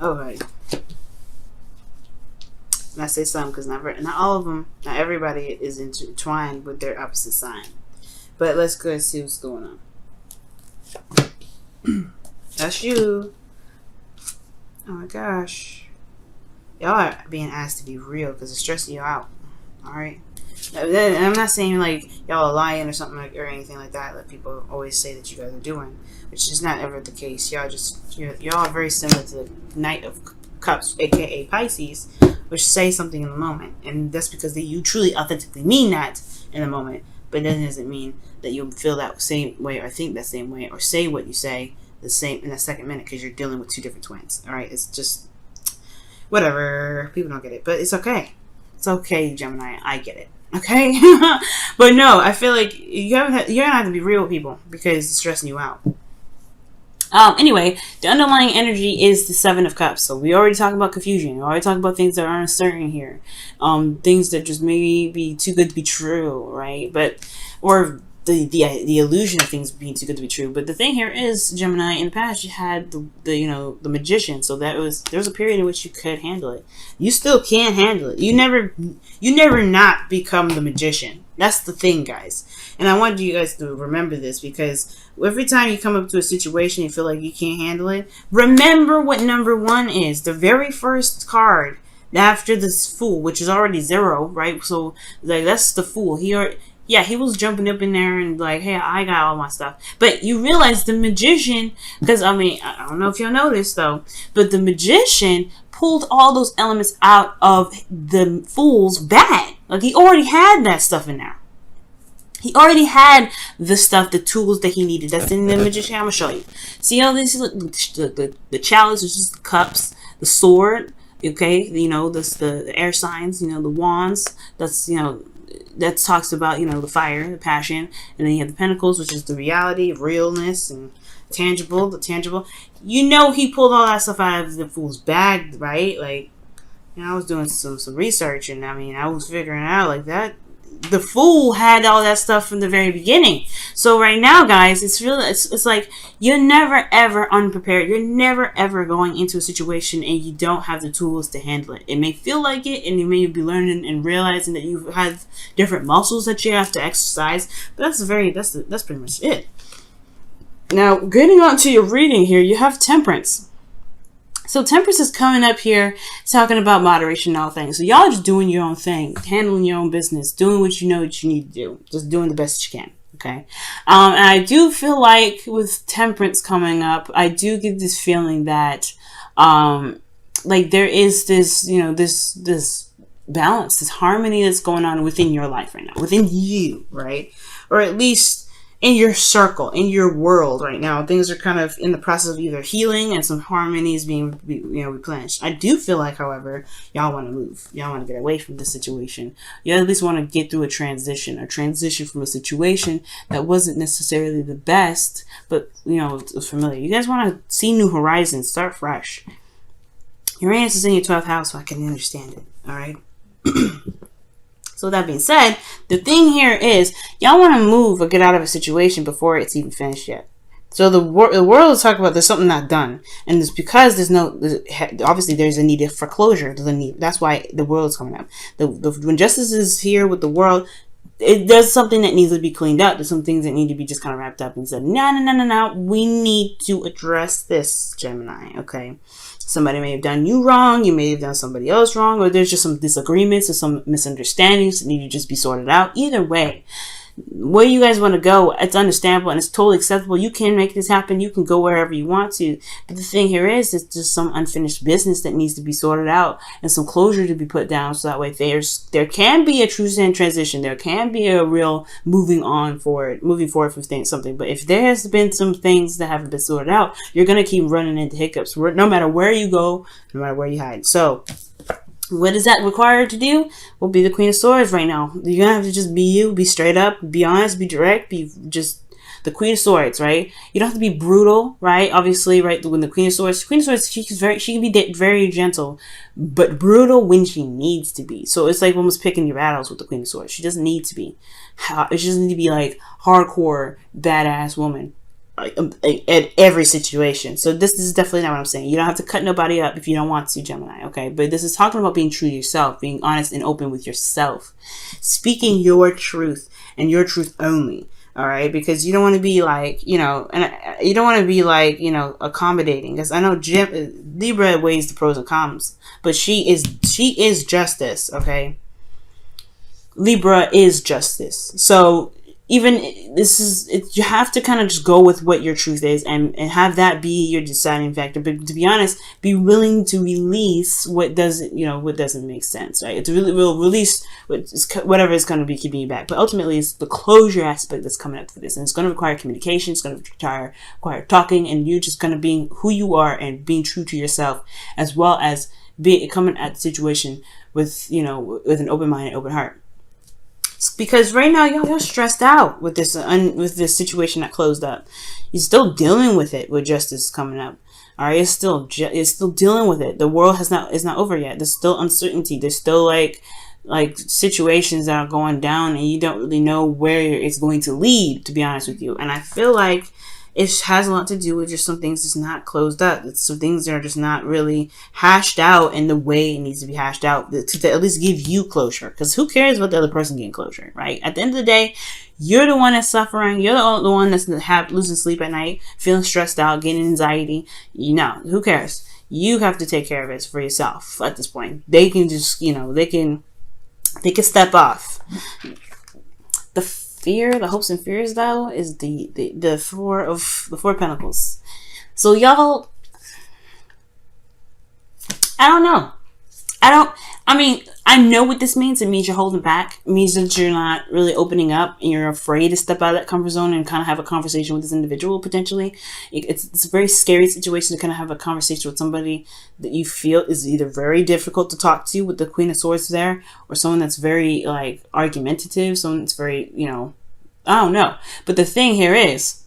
Okay. And I say some because not all of them, not everybody is intertwined with their opposite sign. But let's go and see what's going on. That's you. Oh my gosh. Y'all are being asked to be real because it's stressing you out. Alright? I'm not saying like y'all are lying or something or anything like that. Like people always say that you guys are doing, which is not ever the case. Y'all are very similar to the Knight of Cups, aka Pisces, which say something in the moment, and that's because you truly authentically mean that in the moment. But that doesn't mean that you'll feel that same way or think that same way or say what you say the same in a second minute because you're dealing with two different twins. All right, it's just whatever. People don't get it, but it's okay. It's okay, Gemini. I get it. Okay, but no, I feel like you're gonna have to be real with people because it's stressing you out. Anyway, the underlying energy is the Seven of Cups. So we already talked about confusion. We already talked about things that are uncertain here. Things that just maybe be too good to be true, right? Or the illusion of things being too good to be true. But the thing here is, Gemini, in the past you had the Magician. So there was a period in which you could handle it. You still can handle it. You never not become the Magician. That's the thing, guys. And I want you guys to remember this because every time you come up to a situation you feel like you can't handle it, remember what number 1 is. The very first card after this Fool, which is already 0, right? So like that's the Fool. He was jumping up in there and like, hey, I got all my stuff. But you realize the Magician, because I don't know if y'all know this though, but the Magician pulled all those elements out of the Fool's bag. Like he already had that stuff in there. He already had the stuff, the tools that he needed. That's in the Magician. I'm gonna show you. See all this? The chalice, which is the cups, the sword. Okay, the air signs. The wands. That's that talks about the fire, the passion, and then you have the pentacles, which is the reality, realness, and the tangible. He pulled all that stuff out of the Fool's bag, right? Like, I was doing some research, and I was figuring out like that. The Fool had all that stuff from the very beginning. So right now, guys, it's like you're never ever unprepared. You're never ever going into a situation and you don't have the tools to handle it. It may feel like it, and you may be learning and realizing that you have different muscles that you have to exercise. But that's pretty much it. Now, getting on to your reading here, you have Temperance. So Temperance is coming up here talking about moderation and all things. So y'all are just doing your own thing, handling your own business, doing what you know that you need to do, just doing the best you can. Okay. And I do feel like with Temperance coming up, I do get this feeling that, like there is this, this balance, this harmony that's going on within your life right now, within you, right? Or at least in your circle, in your world right now. Things are kind of in the process of either healing and some harmonies being replenished. I do feel like, however, y'all want to move. Y'all want to get away from this situation. You at least want to get through a transition from a situation that wasn't necessarily the best, but it was familiar. You guys want to see new horizons, start fresh. Uranus is in your 12th house, so I can understand it. All right. So that being said, the thing here is y'all want to move or get out of a situation before it's even finished yet. So the world is talking about there's something not done, and it's because obviously there's a need for closure. That's why the world is coming up. When justice is here with the world, there's something that needs to be cleaned up. There's some things that need to be just kind of wrapped up and said, no. We need to address this, Gemini. Okay. Somebody may have done you wrong. You may have done somebody else wrong, or there's just some disagreements or some misunderstandings that need to just be sorted out. Either way, where you guys want to go, it's understandable and it's totally acceptable. You can make this happen. You can go wherever you want to. But the thing here is, it's just some unfinished business that needs to be sorted out and some closure to be put down. So that way there can be a true transition. There can be a real moving forward from something. But if there has been some things that haven't been sorted out, you're going to keep running into hiccups no matter where you go, no matter where you hide. So what is that required to do? Well, be the Queen of Swords right now. You're going to have to just be you, be straight up, be honest, be direct, be just the Queen of Swords, right? You don't have to be brutal, right? Obviously, right, when the Queen of Swords, she can be very gentle, but brutal when she needs to be. So it's like almost picking your battles with the Queen of Swords. She doesn't need to be. She doesn't need to be like hardcore, badass woman. at every situation. So this is definitely not what I'm saying. You don't have to cut nobody up if you don't want to, Gemini, okay? But this is talking about being true to yourself, being honest and open with yourself, speaking your truth and your truth only. All right, because you don't want to be like, you know, and you don't want to be like, you know, accommodating. Because I know Libra weighs the pros and cons, but she is justice. Okay, Libra is justice. So even you have to kind of just go with what your truth is and have that be your deciding factor. But to be honest, be willing to release what doesn't make sense, right? It's really will release whatever is going to be keeping you back. But ultimately, it's the closure aspect that's coming up for this, and it's going to require communication. It's going to require talking, and you're just going to be who you are and being true to yourself, as well as coming at the situation with an open mind and open heart. Because right now y'all stressed out with this situation that closed up. You're still dealing with it with justice coming up. All right, it's still dealing with it. The world is not over yet. There's still uncertainty. There's still like situations that are going down, and you don't really know where it's going to lead. To be honest with you, and I feel like it has a lot to do with just some things that's not closed up. It's some things that are just not really hashed out in the way it needs to be hashed out to at least give you closure. Because who cares about the other person getting closure, right? At the end of the day, you're the one that's suffering. You're the one that's losing sleep at night, feeling stressed out, getting anxiety. Who cares? You have to take care of it for yourself at this point. They can just, they can step off. The hopes and fears, though, is the four of Pentacles. So y'all, I don't know. I know what this means. It means you're holding back. It means that you're not really opening up and you're afraid to step out of that comfort zone and kind of have a conversation with this individual potentially. It's a very scary situation to kind of have a conversation with somebody that you feel is either very difficult to talk to with the Queen of Swords there, or someone that's very like argumentative, someone that's very, I don't know. But the thing here is,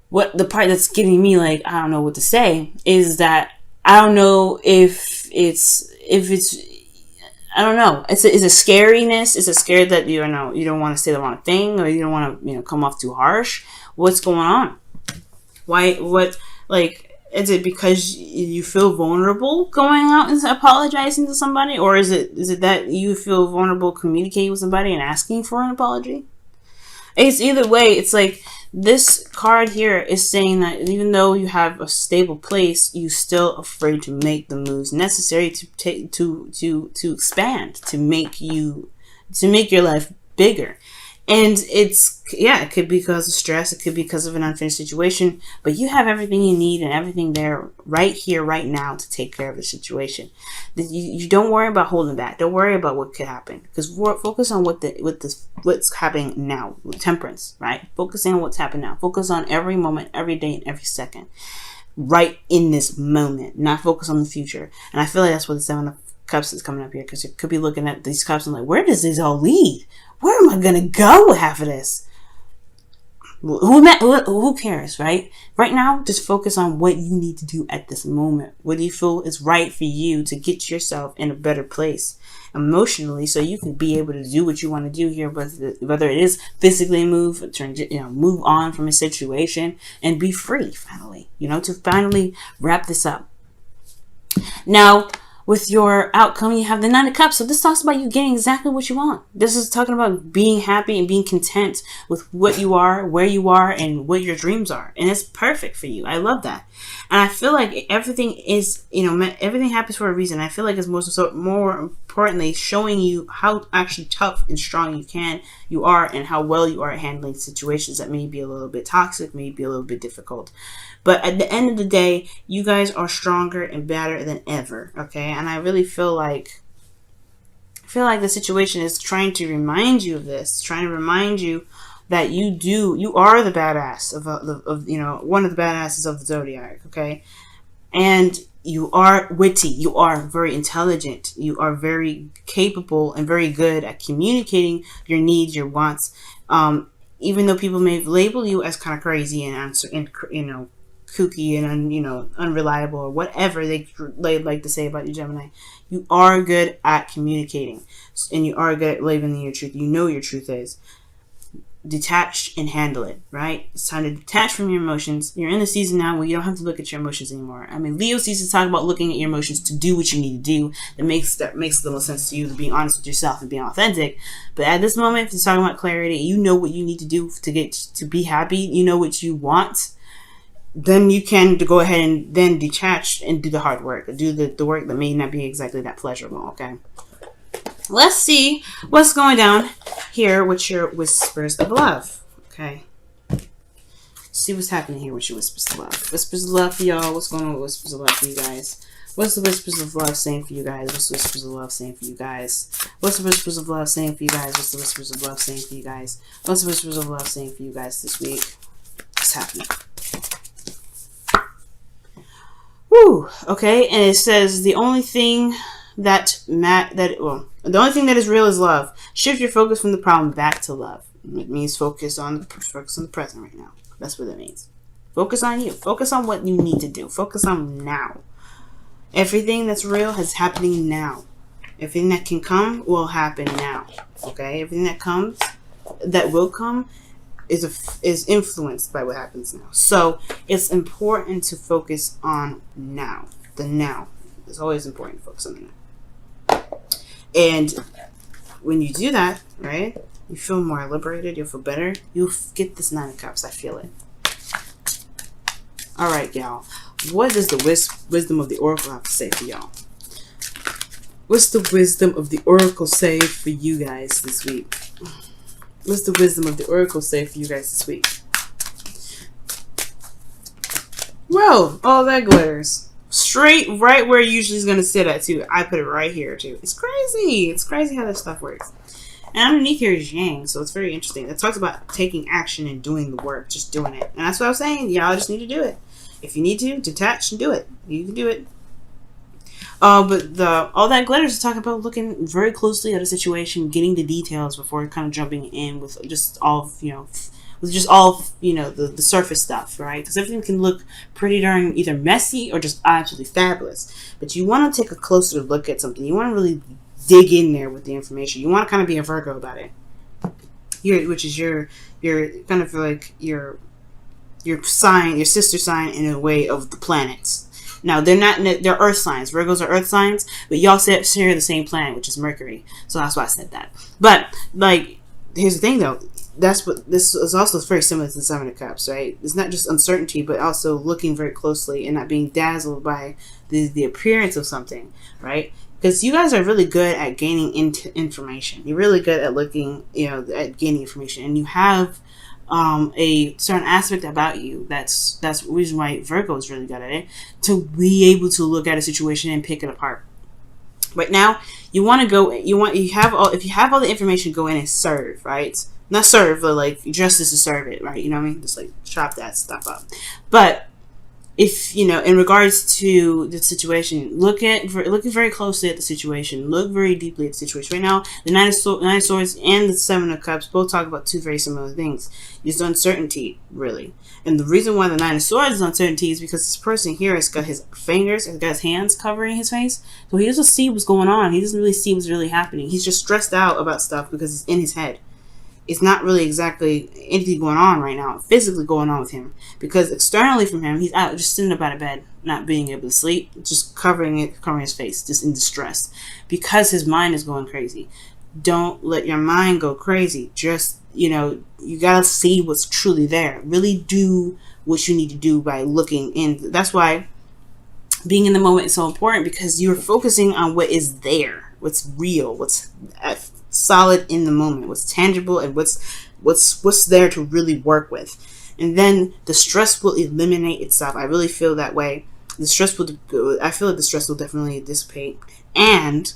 what the part that's getting me like, I don't know what to say, is that I don't know if it's I don't know. It's a scariness. It's a scare that you don't want to say the wrong thing, or you don't want to come off too harsh. What's going on? Why? What? Like, is it because you feel vulnerable going out and apologizing to somebody, or is it that you feel vulnerable communicating with somebody and asking for an apology? It's either way. It's like this card here is saying that even though you have a stable place, you're still afraid to make the moves necessary to expand, to make your life bigger. And it could be because of stress. It could be because of an unfinished situation. But you have everything you need and everything there right here, right now to take care of the situation. You don't worry about holding back. Don't worry about what could happen. Because focus on what's happening now. Temperance, right? Focusing on what's happening now. Focus on every moment, every day, and every second. Right in this moment. Not focus on the future. And I feel like that's what the Seven of Cups is coming up here. Because you could be looking at these cups and like, where does this all lead? Where am I going to go with half of this? Who cares, right? Right now, just focus on what you need to do at this moment. What do you feel is right for you to get yourself in a better place emotionally, so you can be able to do what you want to do here, whether it is physically move on from a situation and be free finally, to finally wrap this up. Now, with your outcome, you have the Nine of Cups. So this talks about you getting exactly what you want. This is talking about being happy and being content with what you are, where you are, and what your dreams are. And it's perfect for you. I love that. And I feel like everything is, everything happens for a reason. I feel like it's more importantly showing you how actually tough and strong you are, and how well you are at handling situations that may be a little bit toxic, may be a little bit difficult. But at the end of the day, you guys are stronger and better than ever, okay? And I really feel like the situation is trying to remind you of this, trying to remind you that you are the badass of one of the badasses of the zodiac, okay? And you are witty, you are very intelligent, you are very capable and very good at communicating your needs, your wants. Even though people may label you as kind of crazy and kooky and unreliable, or whatever they like to say about you, Gemini, you are good at communicating, and you are good at living your truth. You know your truth is. detach and handle it, right? It's time to detach from your emotions. You're in a season now where you don't have to look at your emotions anymore. I mean, Leo season talk about looking at your emotions to do what you need to do. That makes the most sense to you, to be honest with yourself and being authentic. But at this moment, if you're talking about clarity, you know what you need to do to get to be happy. You know what you want. Then you can go ahead and then detach and do the hard work. Do the work that may not be exactly that pleasurable, okay? Let's see what's going down here with your whispers of love. Okay. See what's happening here with your whispers of love. Whispers of love for y'all. What's going on with whispers of love for you guys? What's the whispers of love saying for you guys? What's the whispers of love saying for you guys? What's the whispers of love saying for you guys? What's the whispers of love saying for you guys? What's the whispers of love saying for you guys this week? What's happening? Woo. Okay. And it says the only thing the only thing that is real is love. Shift your focus from the problem back to love. It means focus on the present right now. That's what it means. Focus on you. Focus on what you need to do. Focus on now. Everything that's real is happening now. Everything that can come will happen now. Okay? Everything that will come is influenced by what happens now. So it's important to focus on now. The now. It's always important to focus on the now. And when you do that, right, you feel more liberated, you'll feel better. You'll get this 9 of Cups. I feel it. All right, y'all. What does the wisdom of the Oracle have to say for y'all? What's the wisdom of the Oracle say for you guys this week? What's the wisdom of the Oracle say for you guys this week? Well, all that glitters. Straight right where it usually is going to sit at, too. I put it right here, too. It's crazy. It's crazy how this stuff works. And underneath here is Yang, so it's very interesting. It talks about taking action and doing the work, just doing it. And that's what I was saying. Y'all just need to do it. If you need to, detach and do it. You can do it. But all that glitters is talking about looking very closely at a situation, getting the details before kind of jumping in with just all, the surface stuff, right? Because everything can look pretty darn either messy or just absolutely fabulous. But you want to take a closer look at something. You want to really dig in there with the information. You want to kind of be a Virgo about it. Which is your kind of like your sign, your sister sign in a way of the planets. Now, they're earth signs. Virgos are earth signs, but y'all share the same planet, which is Mercury. So that's why I said that. But, here's the thing, though. This is also very similar to the 7 of Cups, right? It's not just uncertainty, but also looking very closely and not being dazzled by the appearance of something, right? Because you guys are really good at gaining information. You're really good at looking, at gaining information. And you have a certain aspect about you that's the reason why Virgo is really good at it, to be able to look at a situation and pick it apart. Right now, if you have all the information, go in and serve, right? Not serve, but justice to serve it, right? You know what I mean? Just chop that stuff up. But if in regards to the situation, looking very closely at the situation, look very deeply at the situation. Right now, the Nine of Swords and the 7 of Cups both talk about two very similar things. It's uncertainty, really. And the reason why the 9 of Swords is uncertainty is because this person here has got his fingers, has got his hands covering his face, so he doesn't see what's going on. He doesn't really see what's really happening. He's just stressed out about stuff because it's in his head. It's not really exactly anything going on right now, physically going on with him. Because externally from him, he's out just sitting up out of bed, not being able to sleep, just covering his face, just in distress. Because his mind is going crazy. Don't let your mind go crazy. Just, you gotta see what's truly there. Really do what you need to do by looking in. That's why being in the moment is so important, because you're focusing on what is there, what's real, what's solid in the moment, what's tangible, and what's there to really work with. And then the stress will eliminate itself. I really feel that way. I feel like the stress will definitely dissipate, and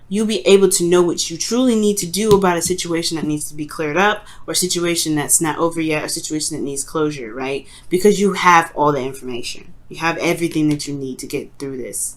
you'll be able to know what you truly need to do about a situation that needs to be cleared up, or a situation that's not over yet, or a situation that needs closure, right? Because you have all the information. You have everything that you need to get through this.